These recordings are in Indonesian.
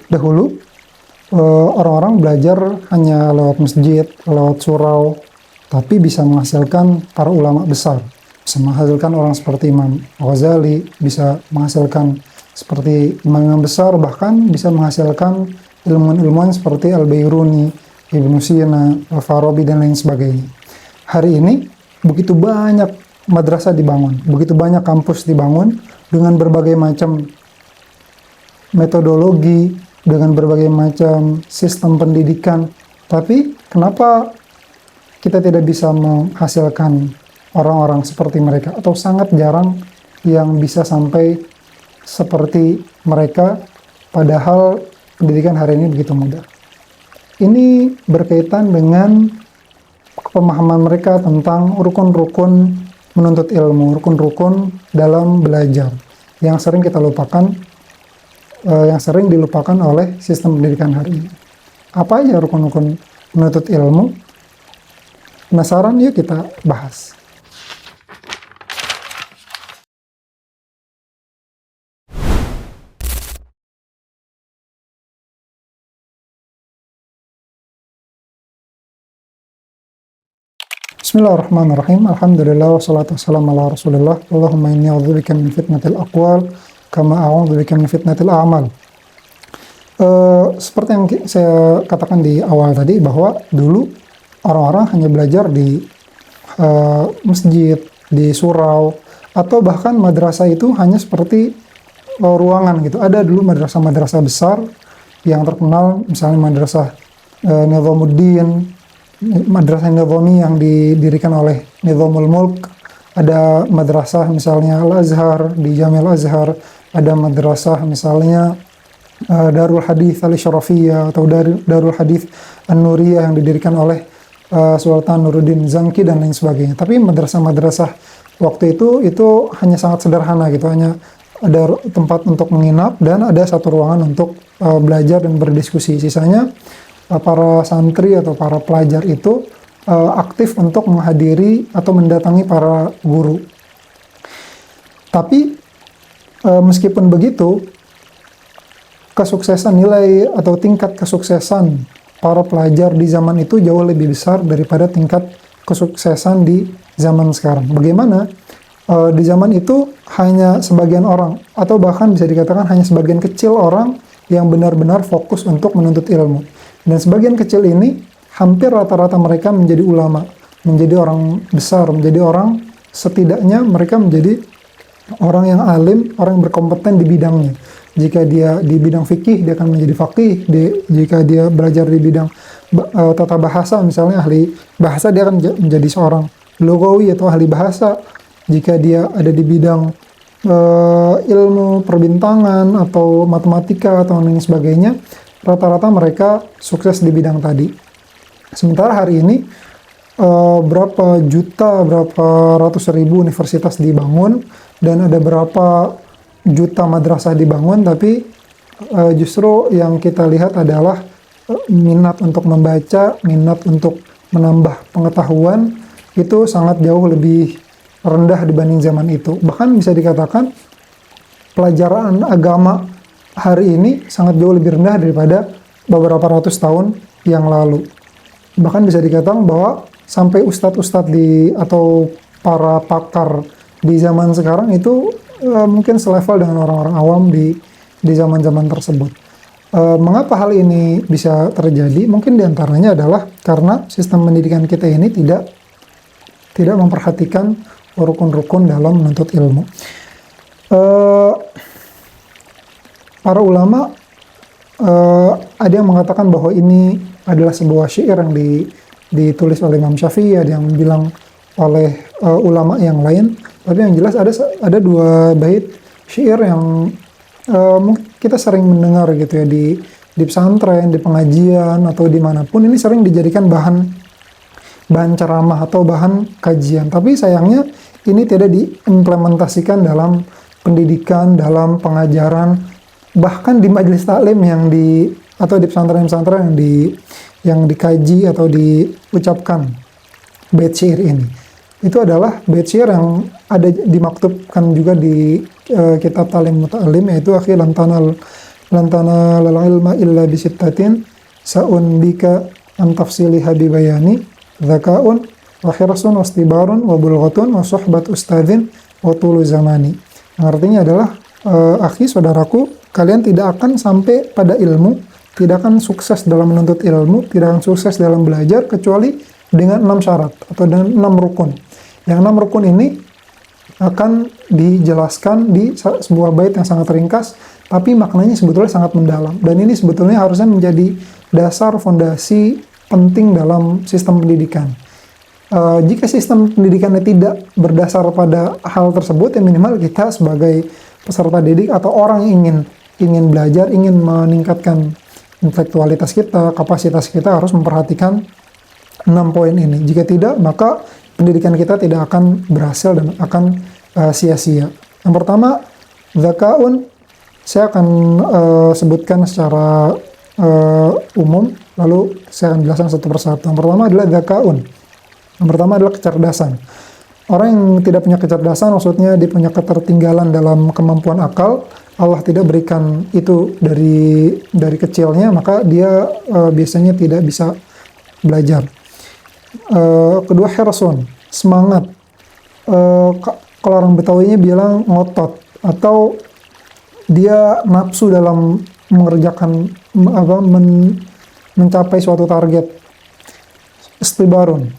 Dahulu orang-orang belajar hanya lewat masjid, lewat surau, tapi bisa menghasilkan para ulama besar. Bisa menghasilkan orang seperti Imam Ghazali, bisa menghasilkan seperti imam besar, bahkan bisa menghasilkan ilmuwan-ilmuwan seperti Al-Bairuni, Ibnu Sina, Al-Farabi, dan lain sebagainya. Hari ini begitu banyak madrasah dibangun, begitu banyak kampus dibangun dengan berbagai macam metodologi, dengan berbagai macam sistem pendidikan. Tapi kenapa kita tidak bisa menghasilkan orang-orang seperti mereka, atau sangat jarang yang bisa sampai seperti mereka, padahal pendidikan hari ini begitu mudah. Ini berkaitan dengan pemahaman mereka tentang rukun-rukun menuntut ilmu, rukun-rukun dalam belajar, yang sering kita lupakan, yang sering dilupakan oleh sistem pendidikan hari ini. Apa aja rukun-rukun menuntut ilmu? Penasaran? Yuk kita bahas. Bismillahirrahmanirrahim. Alhamdulillah wassalatu wassalamu ala Rasulillah. Allahumma inni a'udzubika min fitnatil aqwal kama a'udzubika min fitnatil a'mal. Seperti yang saya katakan di awal tadi, bahwa dulu orang-orang hanya belajar di masjid, di surau, atau bahkan madrasah itu hanya seperti ruangan gitu. Ada dulu madrasah-madrasah besar yang terkenal, misalnya madrasah Nizamuddin, madrasah Nizami yang didirikan oleh Nizamul Mulk. Ada madrasah misalnya Al-Azhar di Jami'ah Al-Azhar, ada madrasah misalnya Darul Hadith Al-Syarafiyah atau Darul Hadith An-Nuriyah yang didirikan oleh Sultan Nuruddin Zanki dan lain sebagainya. Tapi madrasah-madrasah waktu itu hanya sangat sederhana gitu, hanya ada tempat untuk menginap dan ada satu ruangan untuk belajar dan berdiskusi. Sisanya para santri atau para pelajar itu aktif untuk menghadiri atau mendatangi para guru. Tapi meskipun begitu, kesuksesan nilai atau tingkat kesuksesan para pelajar di zaman itu jauh lebih besar daripada tingkat kesuksesan di zaman sekarang. Bagaimana? Di zaman itu hanya sebagian orang, atau bahkan bisa dikatakan hanya sebagian kecil orang yang benar-benar fokus untuk menuntut ilmu. Dan sebagian kecil ini, hampir rata-rata mereka menjadi ulama, menjadi orang besar, menjadi orang, setidaknya mereka menjadi orang yang alim, orang yang berkompeten di bidangnya. Jika dia di bidang fikih, dia akan menjadi faqih. Jika dia belajar di bidang tata bahasa, misalnya ahli bahasa, dia akan menjadi seorang lugawi atau ahli bahasa. Jika dia ada di bidang ilmu perbintangan atau matematika atau lain sebagainya, rata-rata mereka sukses di bidang tadi. Sementara hari ini berapa ratus ribu universitas dibangun dan ada berapa juta madrasah dibangun, tapi justru yang kita lihat adalah minat untuk membaca, minat untuk menambah pengetahuan itu sangat jauh lebih rendah dibanding zaman itu. Bahkan bisa dikatakan pelajaran agama hari ini sangat jauh lebih rendah daripada beberapa ratus tahun yang lalu. Bahkan bisa dikatakan bahwa sampai ustadz-ustadz atau para pakar di zaman sekarang itu mungkin selevel dengan orang-orang awam di zaman-zaman tersebut. Mengapa hal ini bisa terjadi? Mungkin diantaranya adalah karena sistem pendidikan kita ini tidak memperhatikan rukun-rukun dalam menuntut ilmu. Para ulama ada yang mengatakan bahwa ini adalah sebuah syair yang ditulis oleh Imam Syafi'i, ada yang bilang oleh ulama yang lain. Tapi yang jelas ada dua bait syair yang kita sering mendengar gitu ya di pesantren, di pengajian atau dimanapun. Ini sering dijadikan bahan ceramah atau bahan kajian. Tapi sayangnya ini tidak diimplementasikan dalam pendidikan, dalam pengajaran, bahkan di majelis taklim atau di pesantren-pesantren yang dikaji atau diucapkan bait syair ini. Itu adalah bait syair yang ada dimaktubkan juga di kitab Talim Muta'alim, yaitu akhi lan tanal lan tanalul ilma illa bisittatin sa'unbika an tafsiliha bibayani dzakaun wa hirsun wastibarun wa bulghatun wa suhbat ustadzin wa tulu zamani. Yang artinya adalah akhi, saudaraku, kalian tidak akan sampai pada ilmu, tidak akan sukses dalam menuntut ilmu, tidak akan sukses dalam belajar kecuali dengan 6 syarat atau dengan 6 rukun. Yang 6 rukun ini akan dijelaskan di sebuah bait yang sangat ringkas, tapi maknanya sebetulnya sangat mendalam. Dan ini sebetulnya harusnya menjadi dasar fondasi penting dalam sistem pendidikan. Jika sistem pendidikannya tidak berdasar pada hal tersebut, ya minimal kita sebagai peserta didik atau orang yang ingin belajar, ingin meningkatkan intelektualitas kita, kapasitas kita, harus memperhatikan 6 poin ini. Jika tidak, maka pendidikan kita tidak akan berhasil dan akan sia-sia. Yang pertama, zakaun, saya akan sebutkan secara umum, lalu saya akan jelaskan satu persatu. Yang pertama adalah zakaun. Yang pertama adalah kecerdasan. Orang yang tidak punya kecerdasan, maksudnya dia punya ketertinggalan dalam kemampuan akal, Allah tidak berikan itu dari kecilnya, maka dia biasanya tidak bisa belajar. Kedua, hirsun, semangat. Kalau orang Betawinya bilang ngotot, atau dia nafsu dalam mengerjakan mencapai suatu target. Istibarun,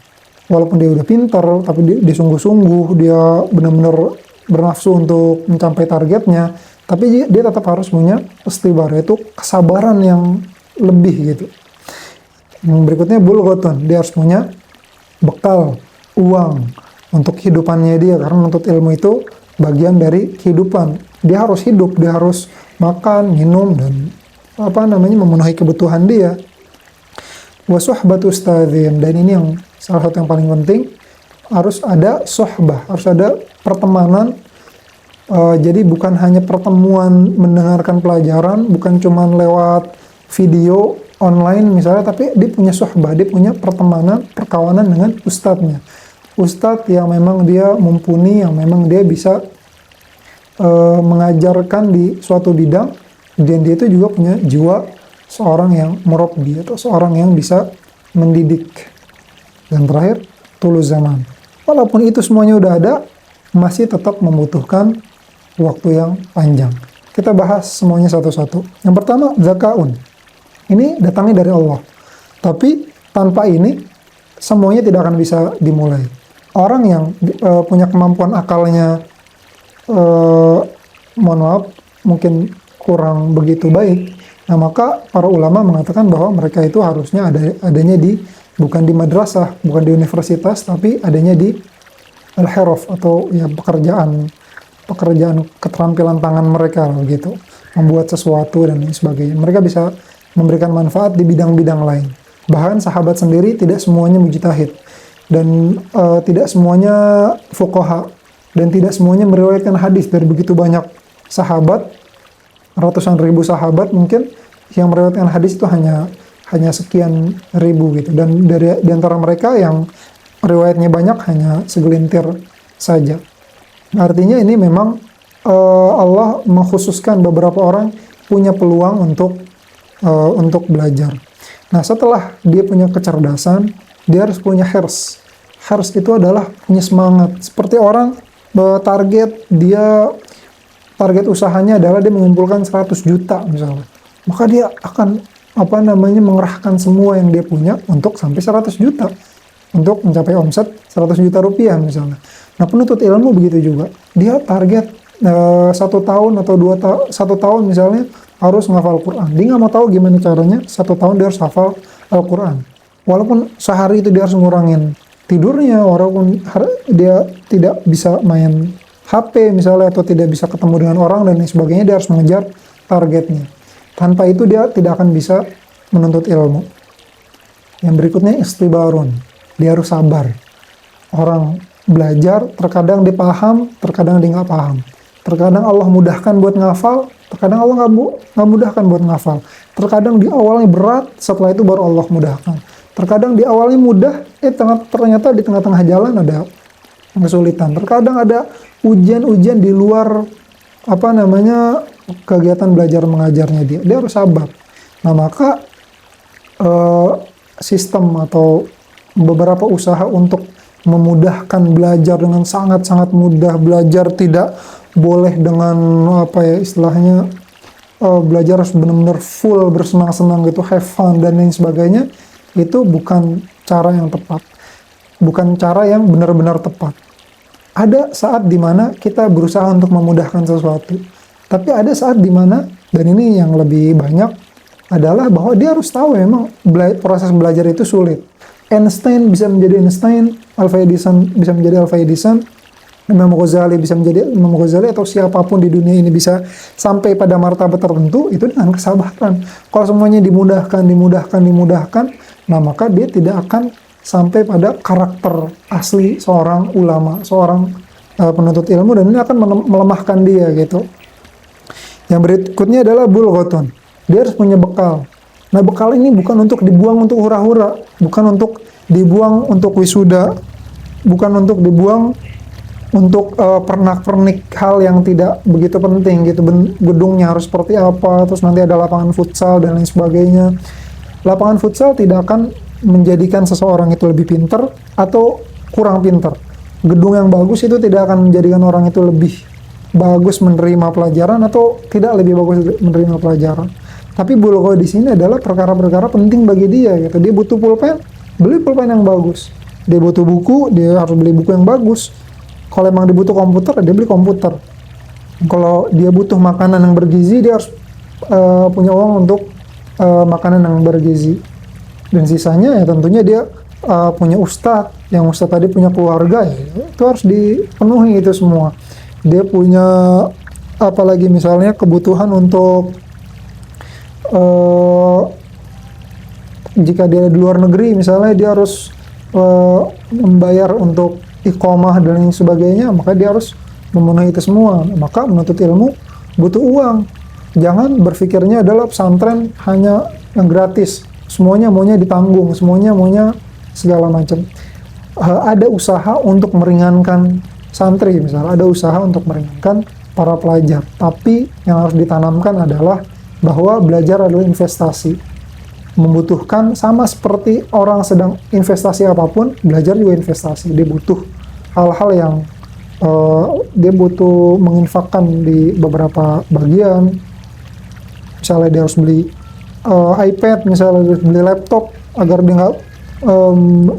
walaupun dia udah pintar, tapi dia sungguh-sungguh, dia benar-benar bernafsu untuk mencapai targetnya, tapi dia tetap harus punya istibar, yaitu kesabaran yang lebih gitu. Yang berikutnya bulghatun, dia harus punya bekal, uang untuk kehidupannya dia, karena menuntut ilmu itu bagian dari kehidupan. Dia harus hidup, dia harus makan, minum, dan memenuhi kebutuhan dia. Wa suhbatu ustadzin, dan ini yang salah satu yang paling penting, harus ada suhbah, harus ada pertemanan. Jadi bukan hanya pertemuan mendengarkan pelajaran, bukan cuma lewat video online misalnya, tapi dia punya suhbah, dia punya pertemanan, perkawanan dengan ustadznya. Ustadz yang memang dia mumpuni, yang memang dia bisa mengajarkan di suatu bidang, dan dia itu juga punya jiwa seorang yang murabbi, atau seorang yang bisa mendidik. Dan terakhir, tulu zaman. Walaupun itu semuanya udah ada, masih tetap membutuhkan waktu yang panjang. Kita bahas semuanya satu-satu. Yang pertama, zakaun. Ini datangnya dari Allah. Tapi tanpa ini, semuanya tidak akan bisa dimulai. Orang yang punya kemampuan akalnya, mohon maaf, mungkin kurang begitu baik, nah maka para ulama mengatakan bahwa mereka itu harusnya adanya bukan di madrasah, bukan di universitas, tapi adanya di al-hiraf, atau ya pekerjaan keterampilan tangan mereka gitu, membuat sesuatu dan lain sebagainya. Mereka bisa memberikan manfaat di bidang-bidang lain. Bahkan sahabat sendiri tidak semuanya mujtahid, dan tidak semuanya fuqaha, dan tidak semuanya meriwayatkan hadis dari begitu banyak sahabat, ratusan ribu sahabat mungkin yang meriwayatkan hadis itu hanya sekian ribu gitu, dan di antara mereka yang riwayatnya banyak hanya segelintir saja. Artinya ini memang Allah mengkhususkan beberapa orang punya peluang untuk belajar. Nah, setelah dia punya kecerdasan, dia harus punya hirs. Hirs itu adalah punya semangat. Seperti orang target usahanya adalah dia mengumpulkan 100 juta misalnya. Maka dia akan mengerahkan semua yang dia punya untuk sampai 100 juta. Untuk mencapai omset 100 juta rupiah misalnya. Nah, penuntut ilmu begitu juga. Dia target 1 tahun atau 1 tahun misalnya harus menghafal Al-Quran. Dia nggak mau tahu gimana caranya 1 tahun dia harus hafal Al-Quran. Walaupun sehari itu dia harus ngurangin tidurnya, walaupun dia tidak bisa main HP misalnya, atau tidak bisa ketemu dengan orang dan lain sebagainya, dia harus mengejar targetnya. Tanpa itu dia tidak akan bisa menuntut ilmu. Yang berikutnya istibarun. Dia harus sabar. Orang belajar, terkadang dia paham, terkadang dia nggak paham. Terkadang Allah mudahkan buat ngafal, terkadang Allah nggak mudahkan buat ngafal. Terkadang di awalnya berat, setelah itu baru Allah mudahkan. Terkadang di awalnya mudah, ternyata di tengah-tengah jalan ada kesulitan. Terkadang ada ujian-ujian di luar kegiatan belajar mengajarnya dia harus sabar. Nah, maka sistem atau beberapa usaha untuk memudahkan belajar dengan sangat-sangat mudah, belajar tidak boleh dengan apa ya istilahnya, belajar harus benar-benar full bersenang-senang gitu, have fun dan lain sebagainya, itu bukan cara yang tepat, bukan cara yang benar-benar tepat. Ada saat dimana kita berusaha untuk memudahkan sesuatu, tapi ada saat dimana, dan ini yang lebih banyak adalah bahwa dia harus tahu memang proses belajar itu sulit. Einstein bisa menjadi Einstein, Alva Edison bisa menjadi Alva Edison, Imam Ghazali bisa menjadi Imam Ghazali, atau siapapun di dunia ini bisa sampai pada martabat tertentu, itu dengan kesabaran. Kalau semuanya dimudahkan, nah maka dia tidak akan sampai pada karakter asli seorang ulama, seorang penuntut ilmu, dan ini akan melemahkan dia gitu. Yang berikutnya adalah bulghatun. Dia harus punya bekal. Nah, bekal ini bukan untuk dibuang untuk hura-hura, bukan untuk dibuang untuk wisuda, bukan untuk dibuang untuk pernak-pernik hal yang tidak begitu penting gitu. Gedungnya harus seperti apa, terus nanti ada lapangan futsal dan lain sebagainya. Lapangan futsal tidak akan menjadikan seseorang itu lebih pintar atau kurang pintar. Gedung yang bagus itu tidak akan menjadikan orang itu lebih bagus menerima pelajaran atau tidak lebih bagus menerima pelajaran. Tapi bulgho di sini adalah perkara-perkara penting bagi dia gitu. Dia butuh pulpen, beli pulpen yang bagus. Dia butuh buku, dia harus beli buku yang bagus. Kalau emang dia butuh komputer, dia beli komputer. Kalau dia butuh makanan yang bergizi, dia harus punya uang untuk makanan yang bergizi. Dan sisanya ya tentunya dia punya ustadz, yang ustadz tadi punya keluarga, ya itu harus dipenuhi itu semua. Dia punya apalagi misalnya kebutuhan untuk jika dia di luar negeri misalnya, dia harus membayar untuk iqamah dan lain sebagainya, maka dia harus memenuhi itu semua. Maka menuntut ilmu butuh uang. Jangan berpikirnya adalah pesantren hanya yang gratis, semuanya maunya ditanggung, semuanya maunya segala macam. Ada usaha untuk meringankan santri misalnya, ada usaha untuk meringankan para pelajar, tapi yang harus ditanamkan adalah bahwa belajar adalah investasi, membutuhkan sama seperti orang sedang investasi apapun, belajar juga investasi. Dia butuh hal-hal yang dia butuh menginfakkan di beberapa bagian. Misalnya dia harus beli iPad, misalnya dia harus beli laptop agar dia nggak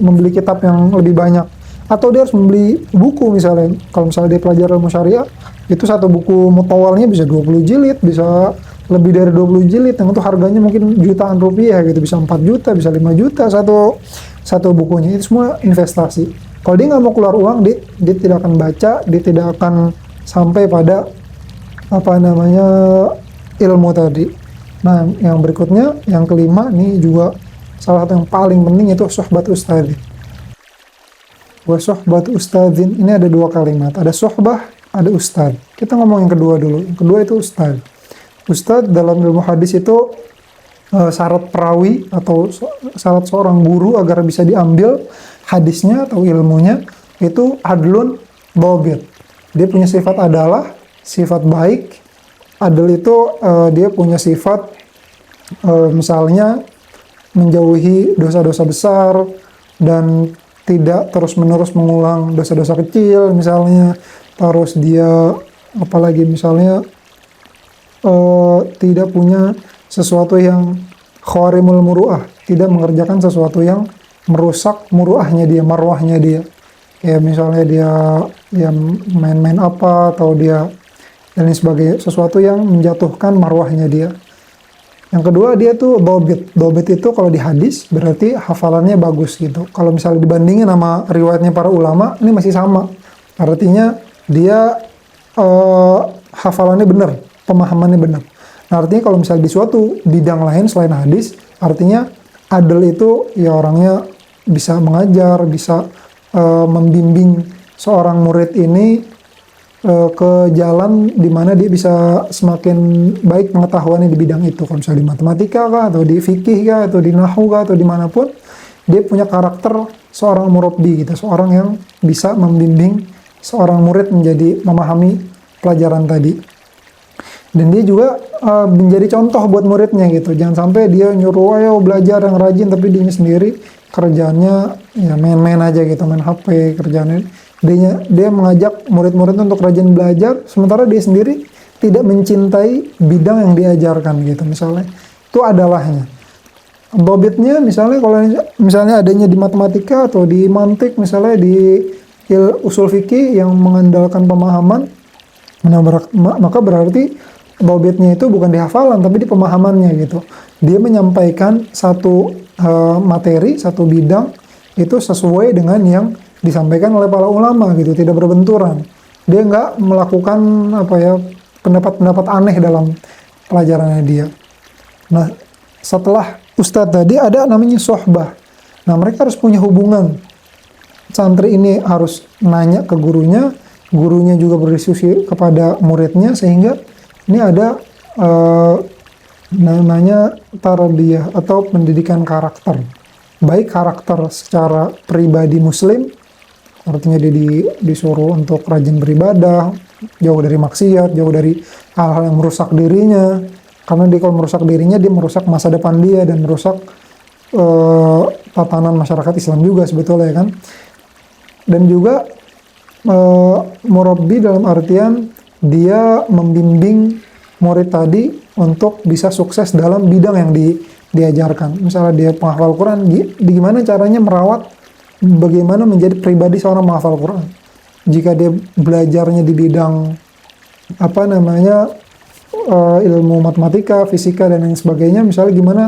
membeli kitab yang lebih banyak, atau dia harus membeli buku misalnya. Kalau misalnya dia pelajar ilmu syariah, itu satu buku mutawalnya bisa 20 jilid, bisa lebih dari 20 jilid, yang itu harganya mungkin jutaan rupiah gitu, bisa 4 juta, bisa 5 juta satu bukunya. Itu semua investasi. Kalau dia nggak mau keluar uang, dia tidak akan baca, dia tidak akan sampai pada ilmu tadi. Nah, yang berikutnya, yang kelima, ini juga salah satu yang paling penting, itu sohbat ustadz. Wa sohbat ustadzin, ini ada dua kalimat, ada sohbah, ada ustadz. Kita ngomong yang kedua dulu. Yang kedua itu ustadz. Ustadz dalam ilmu hadis itu syarat perawi atau syarat seorang guru agar bisa diambil hadisnya atau ilmunya itu adlun dhabit. Dia punya sifat adalah sifat baik. Adil itu dia punya sifat misalnya menjauhi dosa-dosa besar dan tidak terus-menerus mengulang dosa-dosa kecil misalnya. Terus dia apalagi misalnya tidak punya sesuatu yang khawarimul muru'ah, tidak mengerjakan sesuatu yang merusak muru'ahnya dia, marwahnya dia. Ya misalnya dia main-main apa, atau dia dan lain sebagainya, sesuatu yang menjatuhkan marwahnya dia. Yang kedua, dia tuh dhabit. Dhabit itu kalau di hadis berarti hafalannya bagus gitu. Kalau misalnya dibandingin sama riwayatnya para ulama, ini masih sama. Artinya dia hafalannya benar, pemahamannya benar. Nah, artinya kalau misalnya di suatu bidang lain selain hadis, artinya adil itu ya orangnya bisa mengajar, bisa membimbing seorang murid ini ke jalan di mana dia bisa semakin baik pengetahuannya di bidang itu. Kalau misalnya di matematika kah, atau di fikih kah, atau di nahwu kah, atau dimanapun, dia punya karakter seorang murabbi gitu, seorang yang bisa membimbing seorang murid menjadi memahami pelajaran tadi. Dan dia juga menjadi contoh buat muridnya gitu. Jangan sampai dia nyuruh ayo belajar yang rajin tapi dia sendiri kerjaannya ya main-main aja gitu, main HP kerjaannya. Dia mengajak murid-muridnya untuk rajin belajar, sementara dia sendiri tidak mencintai bidang yang diajarkan gitu misalnya. Itu adalahnya. Dobitnya misalnya kalau misalnya adanya di matematika atau di mantik misalnya di usul fikih yang mengandalkan pemahaman, nah, maka berarti dobitnya itu bukan di hafalan tapi di pemahamannya gitu. Dia menyampaikan satu materi, satu bidang itu sesuai dengan yang disampaikan oleh para ulama gitu, tidak berbenturan. Dia nggak melakukan apa ya pendapat-pendapat aneh dalam pelajarannya dia. Nah, setelah ustadz tadi ada namanya sohbah. Nah, mereka harus punya hubungan. Santri ini harus nanya ke gurunya, gurunya juga berdiskusi kepada muridnya, sehingga ini ada namanya tarbiyah atau pendidikan karakter. Baik karakter secara pribadi muslim, artinya dia disuruh untuk rajin beribadah, jauh dari maksiat, jauh dari hal-hal yang merusak dirinya. Karena dia kalau merusak dirinya, dia merusak masa depan dia dan merusak tatanan masyarakat Islam juga sebetulnya kan. Dan juga murabbi dalam artian dia membimbing murid tadi untuk bisa sukses dalam bidang yang diajarkan. Misalnya dia penghafal Quran, gimana caranya merawat, bagaimana menjadi pribadi seorang penghafal Quran. Jika dia belajarnya di bidang apa namanya ilmu matematika, fisika dan lain sebagainya, misalnya gimana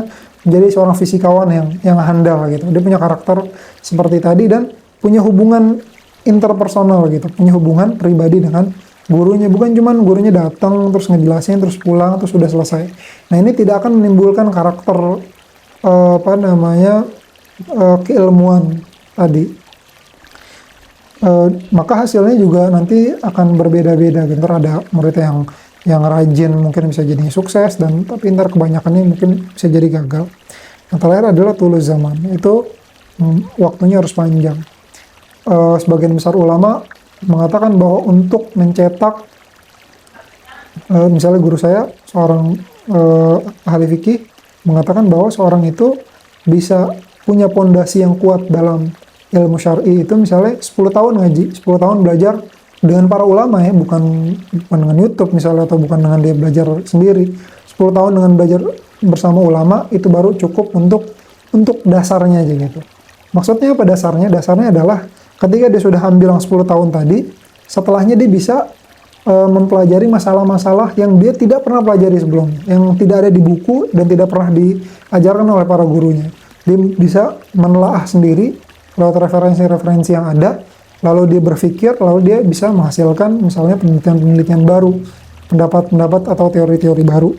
menjadi seorang fisikawan yang handal gitu. Dia punya karakter seperti tadi dan punya hubungan interpersonal gitu, punya hubungan pribadi dengan gurunya, bukan cuman gurunya datang terus ngejelasin terus pulang terus sudah selesai. Nah, ini tidak akan menimbulkan karakter apa namanya keilmuan tadi. Maka hasilnya juga nanti akan berbeda-beda gitu. Ada murid yang rajin mungkin bisa jadi sukses, dan tapi ntar kebanyakannya mungkin bisa jadi gagal. Yang terakhir adalah tulus zaman, itu waktunya harus panjang. Sebagian besar ulama mengatakan bahwa untuk mencetak misalnya guru saya seorang ahli fikih mengatakan bahwa seorang itu bisa punya pondasi yang kuat dalam ilmu syar'i itu misalnya 10 tahun ngaji, 10 tahun belajar dengan para ulama ya, bukan dengan YouTube misalnya, atau bukan dengan dia belajar sendiri. 10 tahun dengan belajar bersama ulama itu baru cukup untuk dasarnya aja gitu. Maksudnya apa dasarnya? Dasarnya adalah ketika dia sudah ambil 10 tahun tadi, setelahnya dia bisa mempelajari masalah-masalah yang dia tidak pernah pelajari sebelumnya, yang tidak ada di buku dan tidak pernah diajarkan oleh para gurunya. Dia bisa menelaah sendiri lewat referensi-referensi yang ada, lalu dia berpikir, lalu dia bisa menghasilkan misalnya penelitian-penelitian baru, pendapat-pendapat atau teori-teori baru.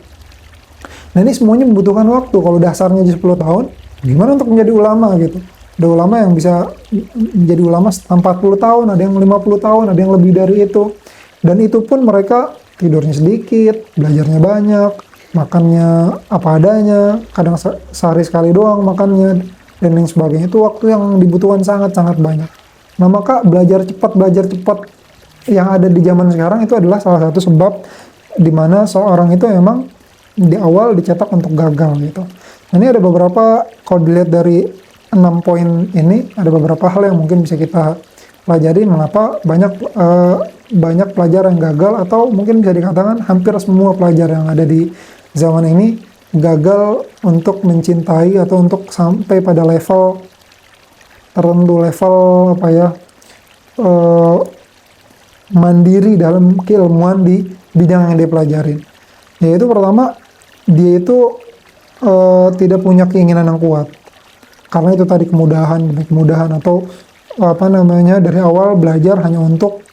Nah, ini semuanya membutuhkan waktu. Kalau dasarnya di 10 tahun, gimana untuk menjadi ulama gitu? Ada ulama yang bisa menjadi ulama 40 tahun, ada yang 50 tahun, ada yang lebih dari itu. Dan itu pun mereka tidurnya sedikit, belajarnya banyak, makannya apa adanya, kadang sehari sekali doang makannya, dan lain sebagainya. Itu waktu yang dibutuhkan sangat-sangat banyak. Nah, maka belajar cepat yang ada di zaman sekarang itu adalah salah satu sebab di mana seorang itu memang di awal dicetak untuk gagal gitu. Nah, ini ada beberapa, kalau dilihat dari 6 poin ini, ada beberapa hal yang mungkin bisa kita pelajari mengapa banyak pelajar yang gagal, atau mungkin bisa dikatakan hampir semua pelajar yang ada di zaman ini gagal untuk mencintai atau untuk sampai pada level tertentu, level apa ya, mandiri dalam keilmuan di bidang yang dia pelajari. Yaitu pertama, dia itu tidak punya keinginan yang kuat. Karena itu tadi kemudahan atau apa namanya, dari awal belajar hanya untuk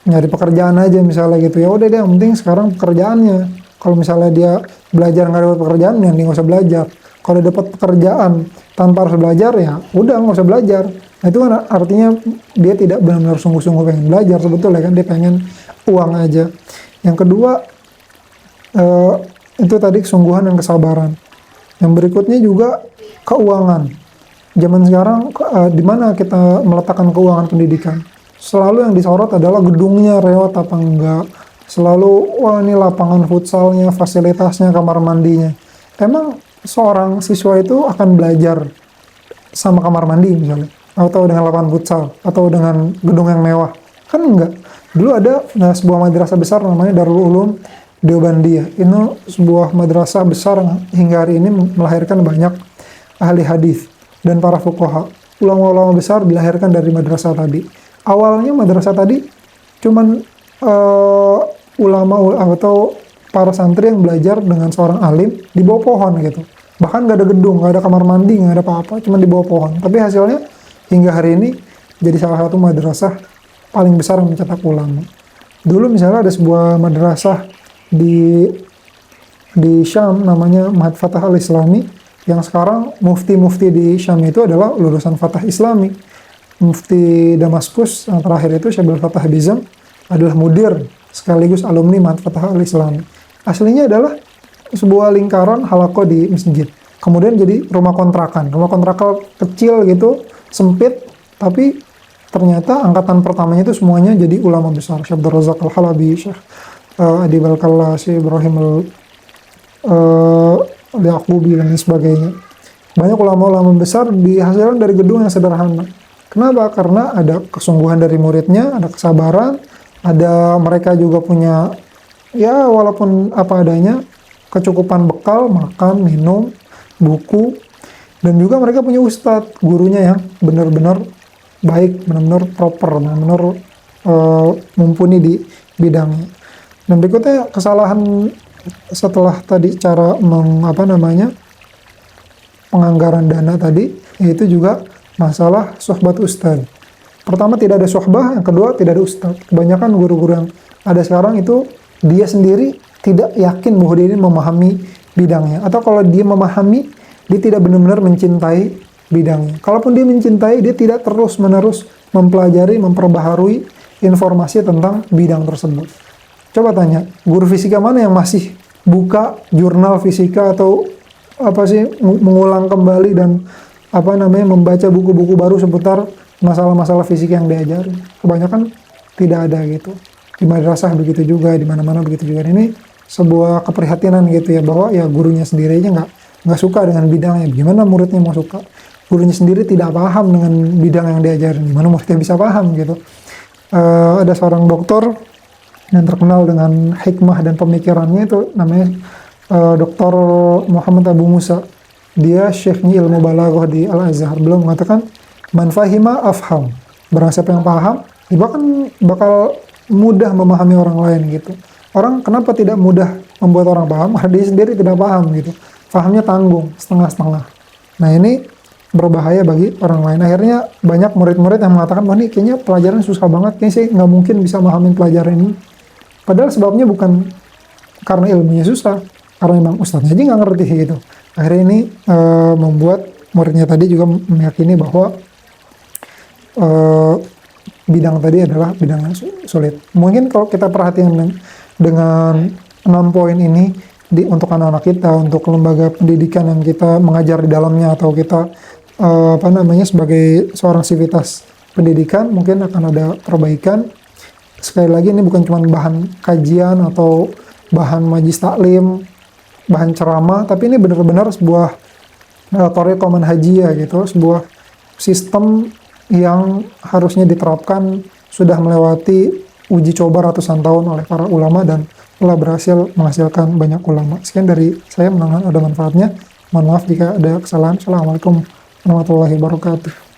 nyari pekerjaan aja misalnya gitu. Ya udah deh, yang penting sekarang pekerjaannya. Kalau misalnya dia belajar nggak dapat pekerjaan, ya dia nggak usah belajar. Kalau dapat pekerjaan tanpa harus belajar, ya udah nggak usah belajar. Nah, itu kan artinya dia tidak benar-benar sungguh-sungguh pengen belajar sebetulnya kan, dia pengen uang aja. Yang kedua, itu tadi kesungguhan dan kesabaran. Yang berikutnya juga keuangan. Zaman sekarang di mana kita meletakkan keuangan pendidikan? Selalu yang disorot adalah gedungnya rewat apa enggak, selalu, wah ini lapangan futsalnya, fasilitasnya, kamar mandinya. Emang seorang siswa itu akan belajar sama kamar mandi misalnya, atau dengan lapangan futsal, atau dengan gedung yang mewah? Kan enggak. Dulu ada sebuah madrasah besar namanya Darul Ulum Deobandiyah. Ini sebuah madrasah besar yang hingga hari ini melahirkan banyak ahli hadis dan para fuqaha. Ulama-ulama besar dilahirkan dari madrasah tadi. Awalnya madrasah tadi cuman ulama atau para santri yang belajar dengan seorang alim di bawah pohon gitu. Bahkan nggak ada gedung, nggak ada kamar mandi, nggak ada apa-apa, cuma di bawah pohon. Tapi hasilnya hingga hari ini jadi salah satu madrasah paling besar yang mencetak ulama. Dulu misalnya ada sebuah madrasah di Syam namanya Ma'had Fatah Al-Islami, yang sekarang mufti-mufti di Syam itu adalah lulusan Fatah Islami. Mufti Damaskus yang terakhir itu Syekh Abdul Fattah Bizam adalah mudir sekaligus alumni Ma'had Fatah Al-Islami. Aslinya adalah sebuah lingkaran halaqah di masjid. Kemudian jadi rumah kontrakan kecil gitu, sempit, tapi ternyata angkatan pertamanya itu semuanya jadi ulama besar. Syekh Abdul Razak Al-Halabi, Syekh Adib Al-Kalla, Syekh Ibrahim Al-Yaqubi dan sebagainya. Banyak ulama-ulama besar dihasilkan dari gedung yang sederhana. Kenapa? Karena ada kesungguhan dari muridnya, ada kesabaran, ada mereka juga punya, ya walaupun apa adanya, kecukupan bekal, makan, minum, buku, dan juga mereka punya ustadz, gurunya yang benar-benar baik, benar-benar proper, benar-benar mumpuni di bidangnya. Dan berikutnya kesalahan setelah tadi cara penganggaran dana tadi, yaitu juga masalah sohbat ustadz. Pertama, tidak ada sohbah, yang kedua tidak ada ustadz. Kebanyakan guru-guru yang ada sekarang itu dia sendiri tidak yakin bahwa dia ini memahami bidangnya, atau kalau dia memahami, dia tidak benar-benar mencintai bidangnya. Kalaupun dia mencintai, dia tidak terus-menerus mempelajari, memperbaharui informasi tentang bidang tersebut. Coba tanya, guru fisika mana yang masih buka jurnal fisika atau mengulang kembali dan membaca buku-buku baru seputar masalah-masalah fisika yang diajari? Kebanyakan tidak ada gitu. Di madrasah begitu juga, di mana-mana begitu juga. Ini sebuah keprihatinan gitu ya, bahwa ya gurunya sendiri aja nggak suka dengan bidangnya. Gimana muridnya mau suka? Gurunya sendiri tidak paham dengan bidang yang diajarin. Gimana muridnya bisa paham gitu? Ada seorang dokter yang terkenal dengan hikmah dan pemikirannya, itu namanya Dr. Muhammad Abu Musa. Dia syekhnya ilmu balaghah di Al-Azhar. Beliau mengatakan, man fahima afham. Barang siapa yang paham, dia bakal mudah memahami orang lain gitu. Orang kenapa tidak mudah membuat orang paham? Karena dia sendiri tidak paham gitu. Pahamnya tanggung, setengah-setengah. Nah ini berbahaya bagi orang lain. Akhirnya banyak murid-murid yang mengatakan, wah ini kayaknya pelajaran susah banget, kayaknya saya nggak mungkin bisa memahami pelajaran ini. Padahal sebabnya bukan karena ilmunya susah, karena memang ustadznya aja nggak ngerti gitu. Akhirnya ini membuat muridnya tadi juga meyakini bahwa bidang tadi adalah bidang yang sulit. Mungkin kalau kita perhatikan dengan 6 poin ini untuk anak-anak kita, untuk lembaga pendidikan yang kita mengajar di dalamnya, atau kita sebagai seorang sivitas pendidikan, mungkin akan ada perbaikan. Sekali lagi, ini bukan cuma bahan kajian atau bahan majlis taklim, bahan ceramah, tapi ini benar-benar sebuah thariqah manhajiyah gitu, sebuah sistem yang harusnya diterapkan, sudah melewati uji coba ratusan tahun oleh para ulama dan telah berhasil menghasilkan banyak ulama. Sekian dari saya, mudah-mudahan ada manfaatnya. Mohon maaf jika ada kesalahan. Assalamualaikum warahmatullahi wabarakatuh.